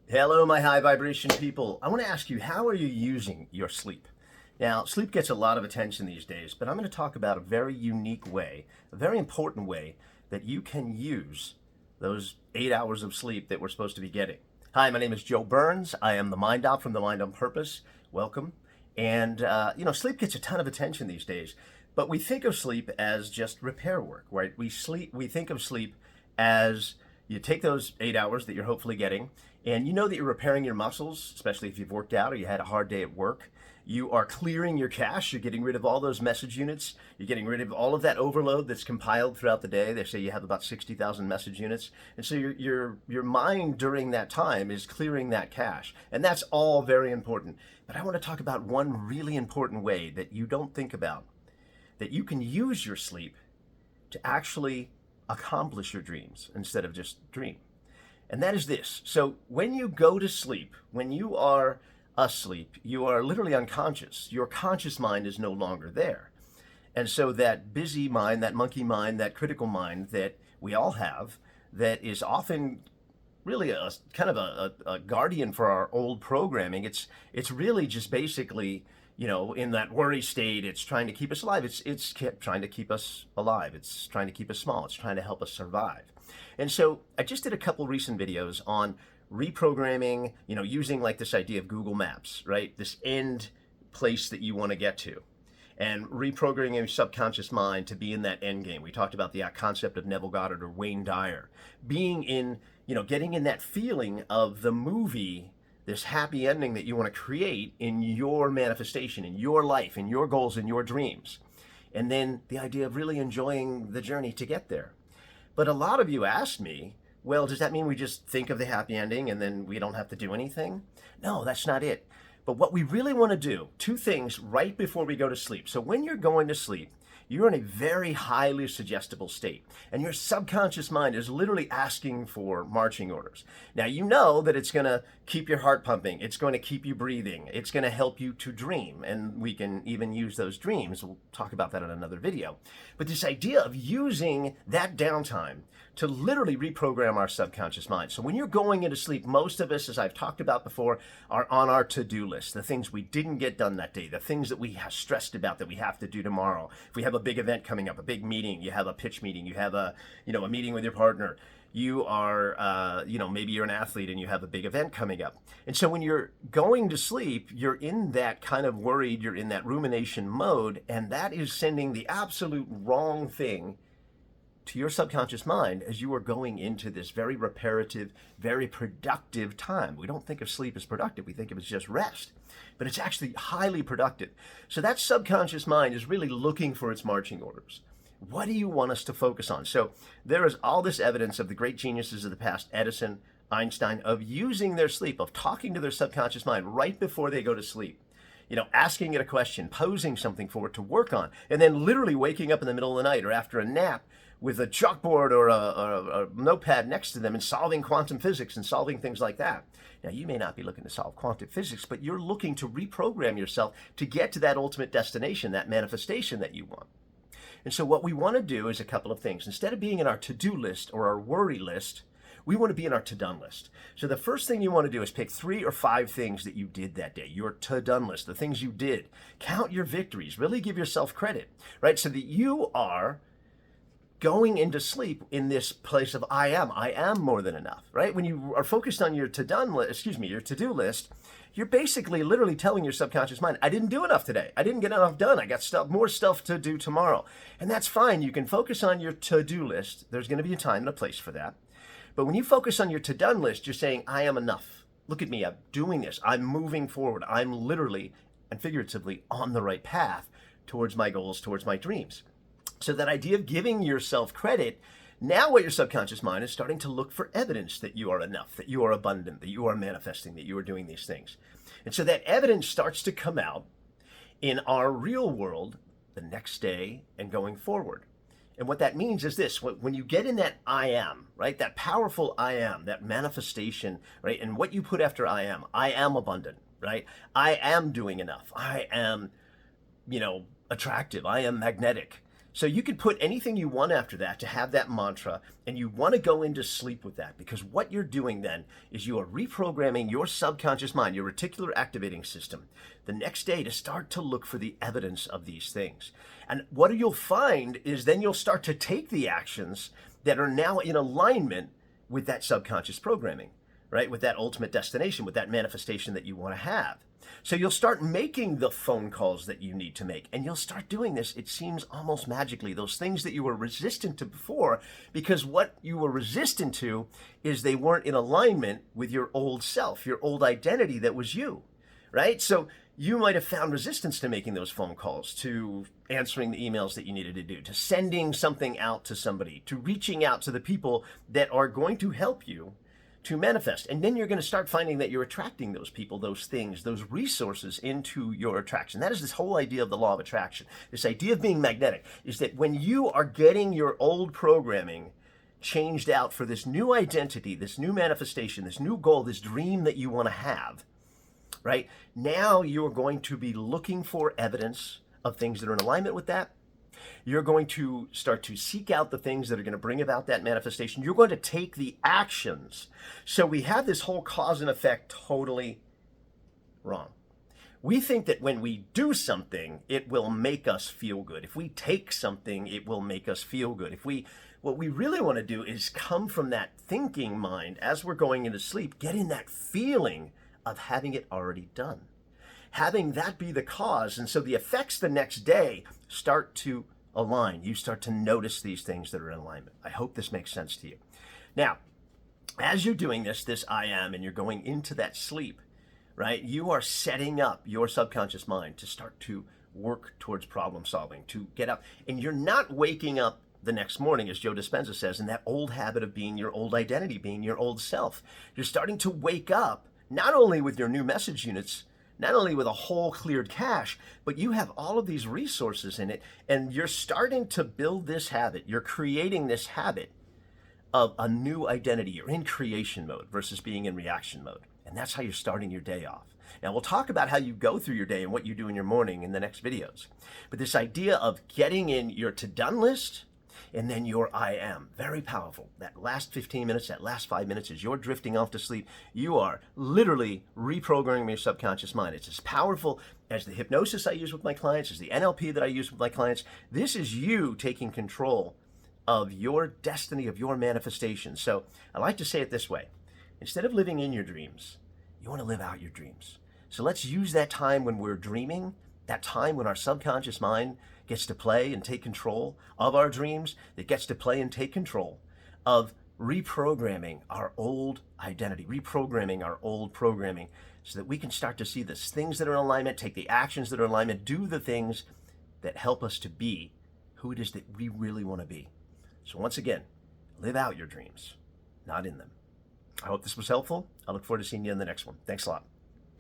Hello, my high vibration people. I want to ask you, how are you using your sleep? Now, sleep gets a lot of attention these days, but I'm going to talk about a very unique way, a very important way that you can use those 8 hours of sleep that we're supposed to be getting. Hi, my name is Joe Burns. I am the Mind Op from the Mind on Purpose. Welcome. And, sleep gets a ton of attention these days, but we think of sleep as just repair work, right? We think of sleep as you take those 8 hours that you're hopefully getting, and you know that you're repairing your muscles, especially if you've worked out or you had a hard day at work. You are clearing your cache. You're getting rid of all those message units. You're getting rid of all of that overload that's compiled throughout the day. They say you have about 60,000 message units, and so your mind during that time is clearing that cache, and that's all very important. But I want to talk about one really important way that you don't think about, that you can use your sleep to actually accomplish your dreams instead of just dream. And that is this. So when you go to sleep, when you are asleep, you are literally unconscious. Your conscious mind is no longer there. And so that busy mind, that monkey mind, that critical mind that we all have, that is often really a kind of a guardian for our old programming. It's really just basically, in that worry state. It's trying to keep us alive. It's trying to keep us alive. It's trying to keep us small. It's trying to help us survive. And so I just did a couple recent videos on reprogramming, using like this idea of Google Maps, right? This end place that you want to get to, and reprogramming your subconscious mind to be in that end game. We talked about the concept of Neville Goddard or Wayne Dyer, being in, getting in that feeling of the movie, this happy ending that you want to create in your manifestation, in your life, in your goals, in your dreams. And then the idea of really enjoying the journey to get there. But a lot of you asked me, well, does that mean we just think of the happy ending and then we don't have to do anything? No, that's not it. But what we really want to do, two things right before we go to sleep. So when you're going to sleep, you're in a very highly suggestible state, and your subconscious mind is literally asking for marching orders. Now, you know that it's going to keep your heart pumping. It's going to keep you breathing. It's going to help you to dream, and we can even use those dreams. We'll talk about that in another video. But this idea of using that downtime to literally reprogram our subconscious mind. So when you're going into sleep, most of us, as I've talked about before, are on our to-do list, the things we didn't get done that day, the things that we have stressed about that we have to do tomorrow. If we have a big event coming up, a big meeting, you have a pitch meeting, you have a meeting with your partner, you are, maybe you're an athlete and you have a big event coming up. And so when you're going to sleep, you're in that kind of worried, you're in that rumination mode, and that is sending the absolute wrong thing to your subconscious mind as you are going into this very reparative, very productive time. We don't think of sleep as productive. We think of it as just rest, but it's actually highly productive. So that subconscious mind is really looking for its marching orders. What do you want us to focus on? So there is all this evidence of the great geniuses of the past, Edison, Einstein, of using their sleep, of talking to their subconscious mind right before they go to sleep. Asking it a question, posing something for it to work on, and then literally waking up in the middle of the night or after a nap with a chalkboard or a notepad next to them and solving quantum physics and solving things like that. Now, you may not be looking to solve quantum physics, but you're looking to reprogram yourself to get to that ultimate destination, that manifestation that you want. And so what we want to do is a couple of things. Instead of being in our to-do list or our worry list, we want to be in our to-done list. So the first thing you want to do is pick 3 or 5 things that you did that day, your to-done list, the things you did. Count your victories, really give yourself credit, right? So that you are going into sleep in this place of I am more than enough, right? When you are focused on your your to-do list, you're basically literally telling your subconscious mind, I didn't do enough today. I didn't get enough done. I got more stuff to do tomorrow. And that's fine. You can focus on your to-do list. There's going to be a time and a place for that. But when you focus on your to-done list, you're saying, I am enough. Look at me. I'm doing this. I'm moving forward. I'm literally and figuratively on the right path towards my goals, towards my dreams. So that idea of giving yourself credit, now what your subconscious mind is starting to look for evidence that you are enough, that you are abundant, that you are manifesting, that you are doing these things. And so that evidence starts to come out in our real world the next day and going forward. And what that means is this: when you get in that I am, right, that powerful I am, that manifestation, right, and what you put after I am abundant, right? I am doing enough. I am, attractive. I am magnetic. So you could put anything you want after that to have that mantra, and you want to go into sleep with that, because what you're doing then is you are reprogramming your subconscious mind, your reticular activating system, the next day to start to look for the evidence of these things. And what you'll find is then you'll start to take the actions that are now in alignment with that subconscious programming, right? With that ultimate destination, with that manifestation that you want to have. So you'll start making the phone calls that you need to make, and you'll start doing this, it seems almost magically, those things that you were resistant to before, because what you were resistant to is they weren't in alignment with your old self, your old identity that was you, right? So you might have found resistance to making those phone calls, to answering the emails that you needed to do, to sending something out to somebody, to reaching out to the people that are going to help you to manifest. And then you're going to start finding that you're attracting those people, those things, those resources into your attraction. That is this whole idea of the law of attraction. This idea of being magnetic is that when you are getting your old programming changed out for this new identity, this new manifestation, this new goal, this dream that you want to have, right? Now you're going to be looking for evidence of things that are in alignment with that. You're going to start to seek out the things that are going to bring about that manifestation. You're going to take the actions. So we have this whole cause and effect totally wrong. We think that when we do something, it will make us feel good. If we take something, it will make us feel good. What we really want to do is come from that thinking mind as we're going into sleep, get in that feeling of having it already done. Having that be the cause. And so the effects the next day start to align. You start to notice these things that are in alignment. I hope this makes sense to you. Now, as you're doing this I am, and you're going into that sleep, right? You are setting up your subconscious mind to start to work towards problem solving, to get up. And you're not waking up the next morning, as Joe Dispenza says, in that old habit of being your old identity, being your old self. You're starting to wake up, not only with your new message units, not only with a whole cleared cache, but you have all of these resources in it, and you're starting to build this habit. You're creating this habit of a new identity. You're in creation mode versus being in reaction mode. And that's how you're starting your day off. Now, we'll talk about how you go through your day and what you do in your morning in the next videos. But this idea of getting in your to-done list and then your I am, very powerful. That last 15 minutes, that last 5 minutes, as you're drifting off to sleep, you are literally reprogramming your subconscious mind. It's as powerful as the hypnosis I use with my clients, as the NLP that I use with my clients. This is you taking control of your destiny, of your manifestation. So I like to say it this way. Instead of living in your dreams, you want to live out your dreams. So let's use that time when we're dreaming, that time when our subconscious mind gets to play and take control of our dreams, that gets to play and take control of reprogramming our old identity, reprogramming our old programming, so that we can start to see the things that are in alignment, take the actions that are in alignment, do the things that help us to be who it is that we really want to be. So once again, live out your dreams, not in them. I hope this was helpful. I look forward to seeing you in the next one. Thanks a lot.